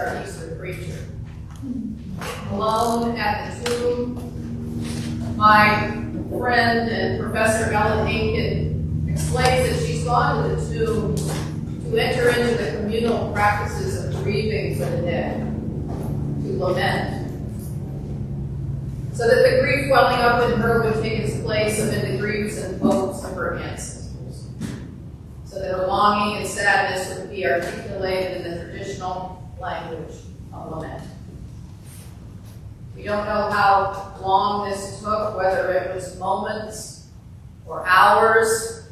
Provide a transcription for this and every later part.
our Easter preacher. Alone at the tomb, my friend and Professor Ellen Aiken explains that she's gone to the tomb to enter into the communal practices of grieving for the dead, to lament, so that the grief welling up in her would take its place amid the griefs and hopes of her ancestors, so that her longing and sadness would be articulated in the traditional language of lament. We don't know how long this took, whether it was moments or hours,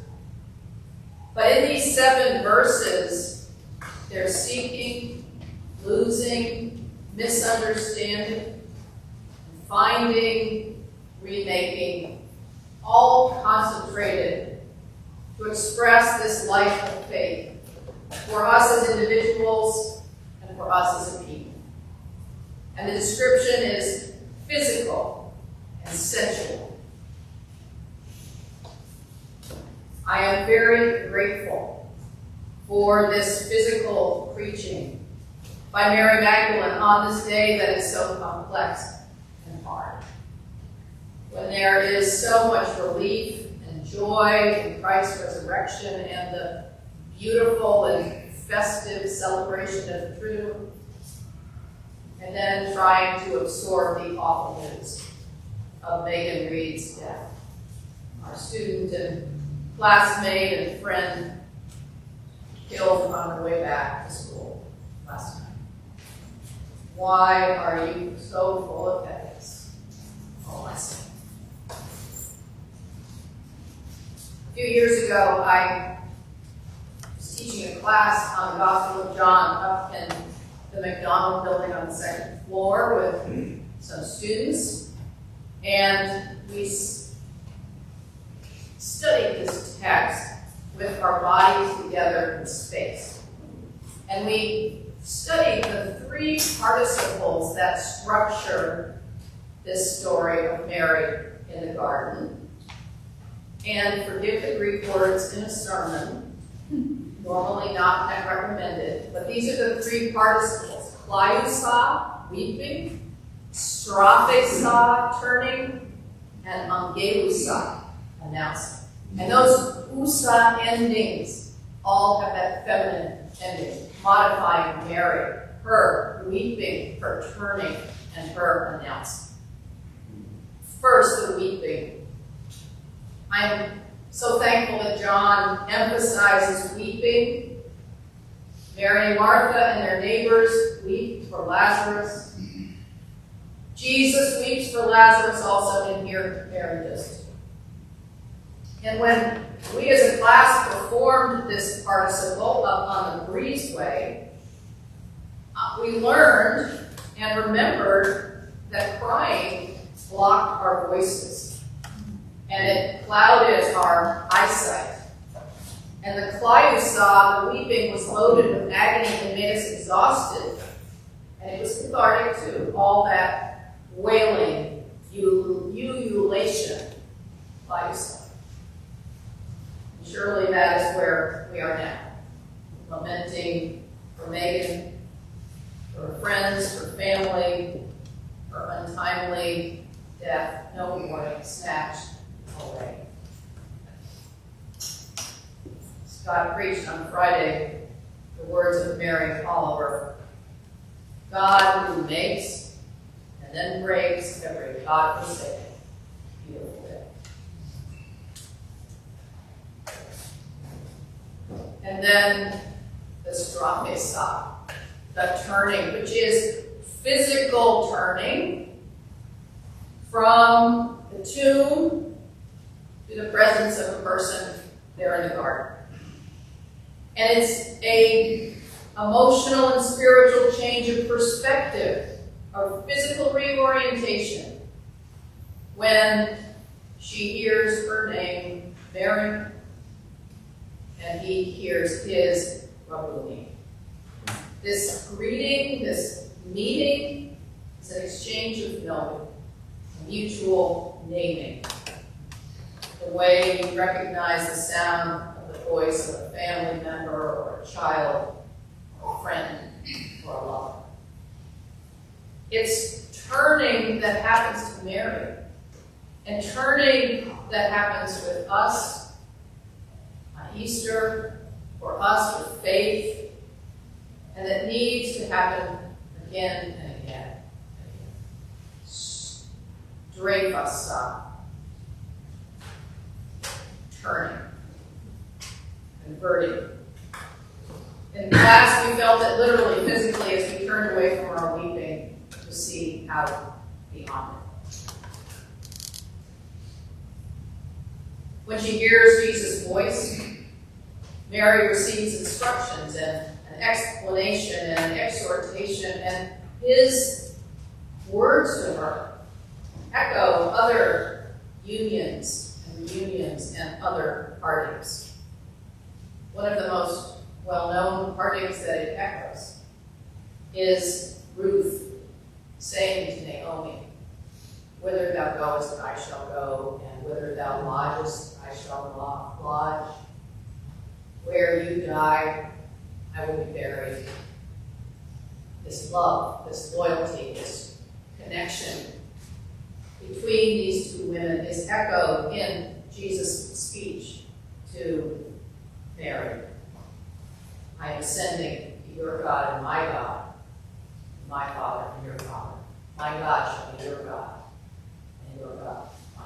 but in these 7 verses, they're seeking, losing, misunderstanding, finding, remaking, all concentrated to express this life of faith for us as individuals and for us as a people. And the description is physical and sensual. I am very grateful for this physical preaching by Mary Magdalene on this day that is so complex and hard. When there is so much relief and joy in Christ's resurrection and the beautiful and festive celebration of the Triduum, and then trying to absorb the awful news of Megan Reed's death, our student and classmate and friend killed on her way back to school last night. Why are you so full of headaches? Oh, I see. A few years ago, I was teaching a class on the Gospel of John up in the McDonald building on the 2nd floor with some students, and we studied this text with our bodies together in space. And we studied the 3 participles that structure this story of Mary in the garden. And forgive the Greek words in a sermon, normally not recommended, but these are the 3 participles: kliousa, weeping; straphesa, turning; and angelusa, announcing. And those usa endings all have that feminine ending, modifying Mary, her weeping, her turning, and her announcing. First, the weeping. I'm so thankful that John emphasizes weeping. Mary and Martha and their neighbors weep for Lazarus. Jesus weeps for Lazarus also, and here Mary does too. And when we as a class performed this participle up on the breezeway, we learned and remembered that crying blocked our voices, and it clouded our eyesight. And the kliousa, the weeping, was loaded with agony and made us exhausted. And it was cathartic too, all that wailing, ululation, kliousa. Surely that is where we are now, lamenting for Megan, for her friends, for family, for untimely death, no warning, snatched away. Scott preached on Friday the words of Mary Oliver: God who makes and then breaks every God-forsaken beautiful day. And then the straphesa, the turning, which is physical turning from the tomb to the presence of a person there in the garden. And it's a emotional and spiritual change of perspective, of physical reorientation, when she hears her name, Mary, and he hears his Rabboni. This greeting, this meeting, is an exchange of knowing, a mutual naming. The way you recognize the sound of the voice of a family member or a child or a friend or a lover. It's turning that happens to Mary, and turning that happens with us on Easter, for us with faith, and it needs to happen again and again. Dreyfus, turning, converting. In class, we felt it literally, physically, as we turned away from our weeping to see out beyond it. When she hears Jesus' voice, Mary receives instructions and an explanation and an exhortation, and his words to her echo other unions and reunions and other partings. One of the most well-known partings that it echoes is Ruth saying to Naomi, "Whither thou goest, I shall go, and whither thou lodgest, I shall lodge. Where you die, I will be buried." This love, this loyalty, this connection between these two women is echoed in Jesus' speech to Mary. "I am sending to your God and my God, my Father and your Father. My God shall be your God, and your God mine."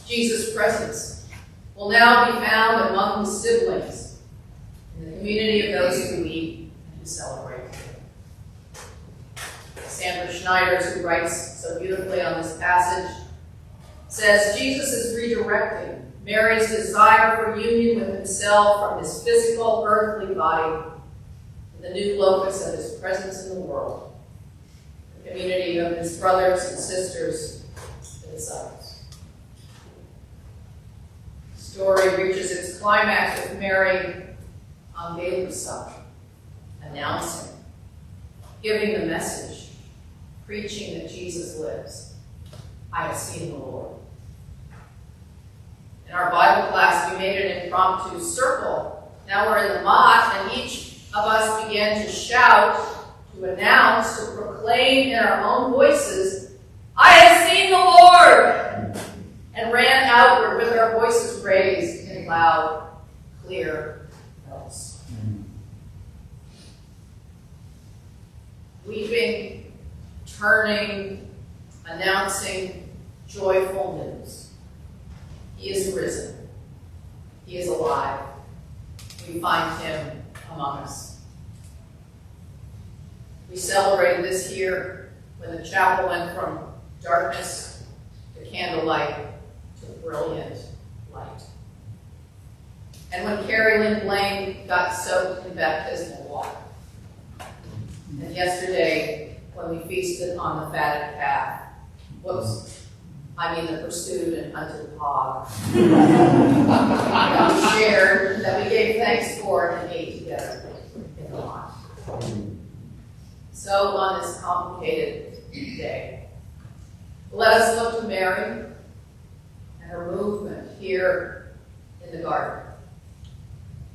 Jesus' presence will now be found among his siblings in the community of those who weep and who celebrate. Sandra Schneider, who writes so beautifully on this passage, says Jesus is redirecting Mary's desire for union with himself from his physical, earthly body to the new locus of his presence in the world, the community of his brothers and sisters, the disciples. The story reaches its climax with Mary on Galusa, announcing, giving the message, preaching that Jesus lives. "I have seen the Lord." In our Bible class, we made an impromptu circle. Now we're in the mott, and each of us began to shout, to announce, to proclaim in our own voices, "I have seen the Lord!" and ran outward with our voices raised in loud, clear notes. Weeping, turning, announcing joyful news. He is risen. He is alive. We find him among us. We celebrated this year when the chapel went from darkness to candlelight to brilliant light. And when Carrie Lynn Blaine got soaked in baptismal water. And yesterday, when we feasted on the fatted calf, the pursued and hunted hog. We shared that we gave thanks for and ate together in the lot. So on this complicated day, let us look to Mary and her movement here in the garden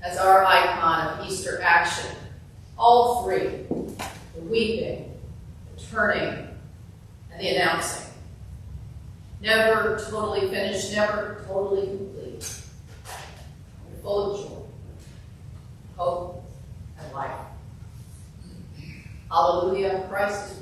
as our icon of Easter action. All three, the weeping, the turning, and the announcing. Never totally finished, never totally complete. Full of joy, hope, and life. Hallelujah, Christ is